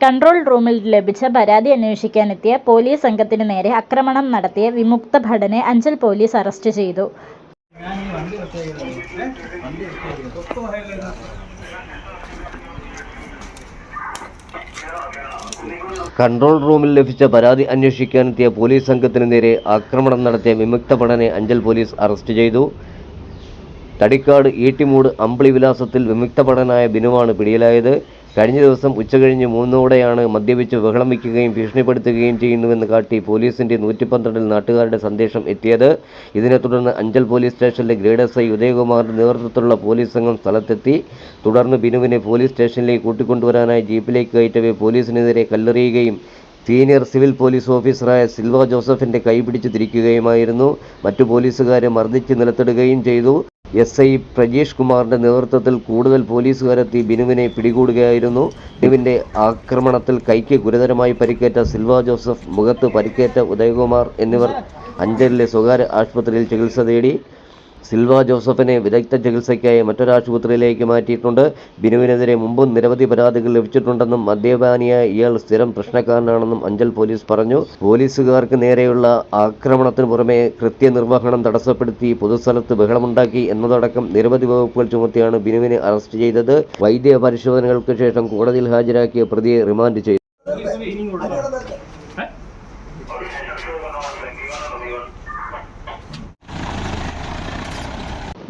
Control റൂമിൽ ലഭിച്ച പരാതി അന്വേഷിക്കാനെത്തിയ പോലീസ് സംഘത്തിനു നേരെ ആക്രമണം നടത്തിയ വിമുക്ത ഭടനെ അഞ്ചൽ പോലീസ് അറസ്റ്റ് ചെയ്തു. കൺട്രോൾ റൂമിൽ ലഭിച്ച പരാതി അന്വേഷിക്കാനെത്തിയ പോലീസ് സംഘത്തിനു നേരെ ആക്രമണം നടത്തിയ വിമുക്ത ഭടനെ അഞ്ചൽ പോലീസ് അറസ്റ്റ് ചെയ്തു. തടിക്കാട് ഈട്ടിമൂട് അമ്പിളി വിലാസത്തിൽ വിമുക്ത ഭടനായ ബിനുവാണ് പിടിയിലായത്. കഴിഞ്ഞ ദിവസം ഉച്ചകഴിഞ്ഞ് 3:00-ഓടെയാണ് മദ്യപിച്ച് ബഹളം വയ്ക്കുകയും ഭീഷണിപ്പെടുത്തുകയും ചെയ്യുന്നുവെന്ന് കാട്ടി പോലീസിന്റെ 112-ൽ നാട്ടുകാരുടെ സന്ദേശം എത്തിയത്. ഇതിനെ തുടർന്ന് അഞ്ചൽ പോലീസ് സ്റ്റേഷനിലെ ഗ്രേഡ് SI ഉദയകുമാറിന്റെ നേതൃത്വത്തിലുള്ള പോലീസ് സംഘം സ്ഥലത്തെത്തി. തുടർന്ന് ബിനുവിനെ പോലീസ് സ്റ്റേഷനിലേക്ക് കൂട്ടിക്കൊണ്ടുവരാനായി ജീപ്പിലേക്ക് കയറ്റവേ പോലീസിനെതിരെ കല്ലെറിയുകയും സീനിയർ സിവിൽ പോലീസ് ഓഫീസറായ സിൽവ ജോസഫിന്റെ കൈ പിടിച്ച് തിരിക്കുകയുമായിരുന്നു. മറ്റു പോലീസുകാരെ മർദ്ദിച്ച് നിലത്തിടുകയും ചെയ്തു. SI പ്രജീഷ് കുമാറിന്റെ നേതൃത്വത്തിൽ കൂടുതൽ പോലീസുകാരെത്തി ബിനുവിനെ പിടികൂടുകയായിരുന്നു. ബിനുവിന്റെ ആക്രമണത്തിൽ കൈക്ക് ഗുരുതരമായി പരിക്കേറ്റ സിൽവ ജോസഫ്, മുഖത്ത് പരിക്കേറ്റ ഉദയകുമാർ എന്നിവർ അഞ്ചലിലെ സ്വകാര്യ ആശുപത്രിയിൽ ചികിത്സ തേടി. സിൽവ ജോസഫിനെ വിദഗ്ധ ചികിത്സയ്ക്കായി മറ്റൊരാശുപത്രിയിലേക്ക് മാറ്റിയിട്ടുണ്ട്. ബിനുവിനെതിരെ മുമ്പും നിരവധി പരാതികൾ ലഭിച്ചിട്ടുണ്ടെന്നും മദ്യപാനിയായ ഇയാൾ സ്ഥിരം പ്രശ്നക്കാരനാണെന്നും അഞ്ചൽ പോലീസ് പറഞ്ഞു. പോലീസുകാർക്ക് നേരെയുള്ള ആക്രമണത്തിനു പുറമെ കൃത്യനിർവഹണം തടസ്സപ്പെടുത്തി പൊതുസ്ഥലത്ത് ബഹളമുണ്ടാക്കി എന്നതടക്കം നിരവധി വകുപ്പുകൾ ചുമത്തിയാണ് ബിനുവിനെ അറസ്റ്റ് ചെയ്തത്. വൈദ്യ പരിശോധനകൾക്ക് ശേഷം കോടതിയിൽ ഹാജരാക്കിയ പ്രതിയെ റിമാൻഡ് ചെയ്തു.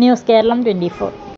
ന്യൂസ് കേരളം 24.